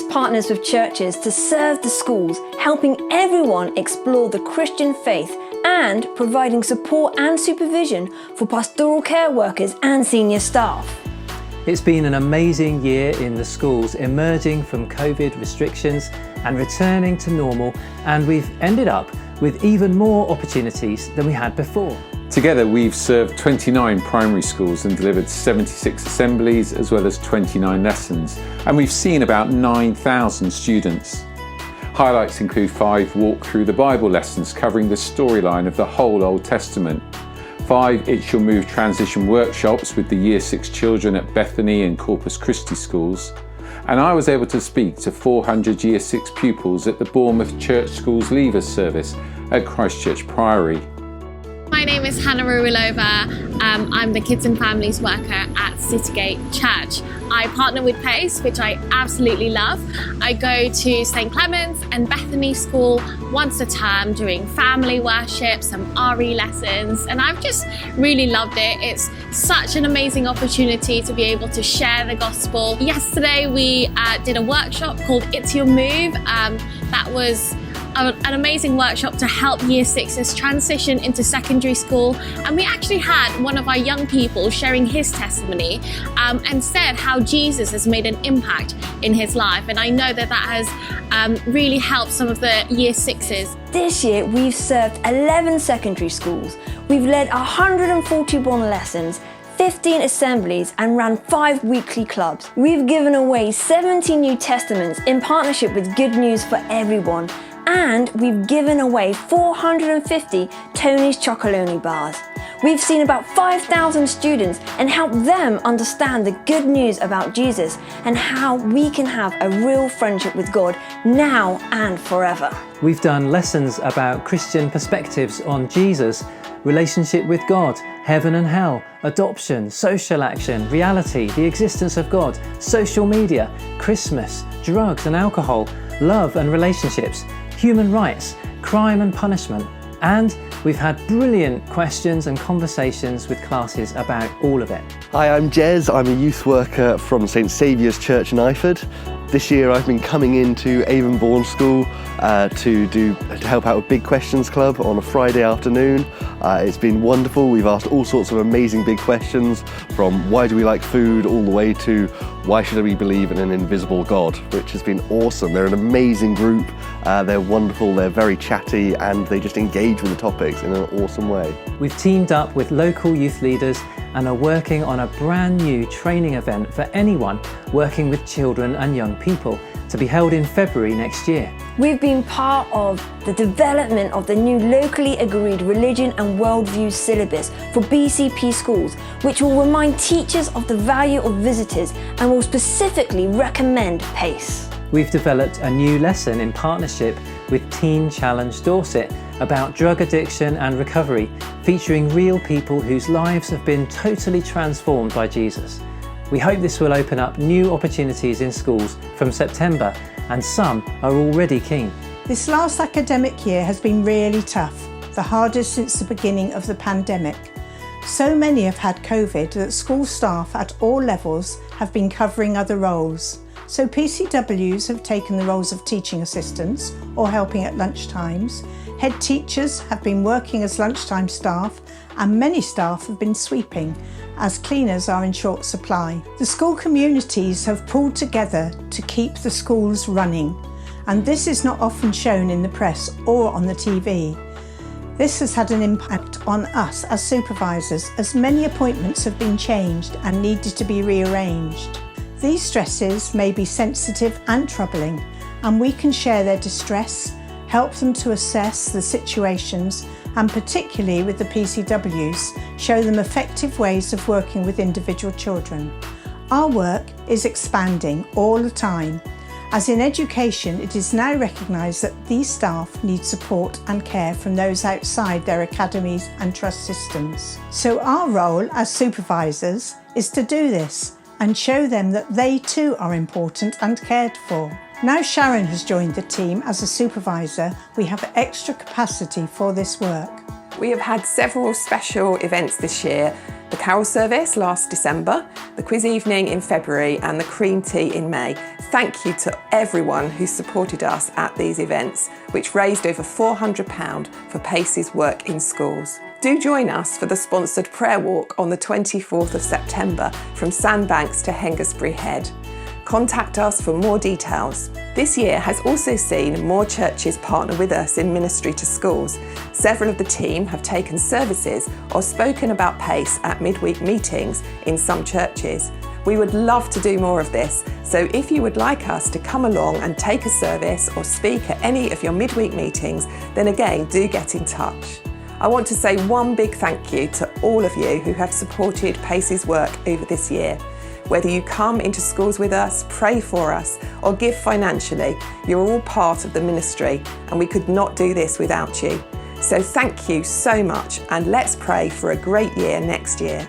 partners with churches to serve the schools, helping everyone explore the Christian faith and providing support and supervision for pastoral care workers and senior staff. It's been an amazing year in the schools, emerging from COVID restrictions and returning to normal, and we've ended up with even more opportunities than we had before. Together we've served 29 primary schools and delivered 76 assemblies as well as 29 lessons, and we've seen about 9,000 students. Highlights include 5 walk through the Bible lessons covering the storyline of the whole Old Testament, 5 It Shall Move transition workshops with the Year 6 children at Bethany and Corpus Christi schools, and I was able to speak to 400 Year 6 pupils at the Bournemouth Church Schools Leavers service at Christchurch Priory. My name is Hannah Ruilova. I'm the Kids and Families worker at Citygate Church. I partner with Pace, which I absolutely love. I go to St Clement's and Bethany School once a term doing family worship, some RE lessons, and I've just really loved it. It's such an amazing opportunity to be able to share the gospel. Yesterday we did a workshop called It's Your Move. That was an amazing workshop to help Year 6s transition into secondary school, and we actually had one of our young people sharing his testimony and said how Jesus has made an impact in his life, and I know that has really helped some of the Year 6s. This year we've served 11 secondary schools, we've led 141 lessons, 15 assemblies and ran 5 weekly clubs. We've given away 70 New Testaments in partnership with Good News for Everyone, and we've given away 450 Tony's Chocolonely bars. We've seen about 5,000 students and helped them understand the good news about Jesus and how we can have a real friendship with God now and forever. We've done lessons about Christian perspectives on Jesus, relationship with God, heaven and hell, adoption, social action, reality, the existence of God, social media, Christmas, drugs and alcohol, love and relationships, human rights, crime and punishment, and we've had brilliant questions and conversations with classes about all of it. Hi, I'm Jez. I'm a youth worker from St Saviour's Church in Eyford. This year I've been coming into Avonbourne School to help out with Big Questions Club on a Friday afternoon. It's been wonderful. We've asked all sorts of amazing big questions, from why do we like food all the way to why should we believe in an invisible God, which has been awesome. They're an amazing group, they're wonderful, they're very chatty, and they just engage with the topics in an awesome way. We've teamed up with local youth leaders and are working on a brand new training event for anyone working with children and young people, to be held in February next year. We've been part of the development of the new locally agreed religion and worldview syllabus for BCP schools, which will remind teachers of the value of visitors and will specifically recommend PACE. We've developed a new lesson in partnership with Teen Challenge Dorset about drug addiction and recovery, featuring real people whose lives have been totally transformed by Jesus. We hope this will open up new opportunities in schools from September, and some are already keen. This last academic year has been really tough, the hardest since the beginning of the pandemic. So many have had COVID that school staff at all levels have been covering other roles. So PCWs have taken the roles of teaching assistants or helping at lunchtimes. Head teachers have been working as lunchtime staff, and many staff have been sweeping, as cleaners are in short supply. The school communities have pulled together to keep the schools running, and this is not often shown in the press or on the TV. This has had an impact on us as supervisors, as many appointments have been changed and needed to be rearranged. These stresses may be sensitive and troubling, and we can share their distress, help them to assess the situations, and particularly with the PCWs, show them effective ways of working with individual children. Our work is expanding all the time. As in education, it is now recognised that these staff need support and care from those outside their academies and trust systems. So our role as supervisors is to do this and show them that they too are important and cared for. Now Sharon has joined the team as a supervisor, we have extra capacity for this work. We have had several special events this year The carol service last December, the quiz evening in February and the cream tea in May. Thank you to everyone who supported us at these events, which raised over £400 for Pace's work in schools. Do join us for the sponsored prayer walk on the 24th of September from Sandbanks to Hengistbury Head. Contact us for more details. This year has also seen more churches partner with us in ministry to schools. Several of the team have taken services or spoken about Pace at midweek meetings in some churches. We would love to do more of this, so if you would like us to come along and take a service or speak at any of your midweek meetings, then again, do get in touch. I want to say one big thank you to all of you who have supported Pace's work over this year. Whether you come into schools with us, pray for us, or give financially, you're all part of the ministry, and we could not do this without you. So thank you so much, and let's pray for a great year next year.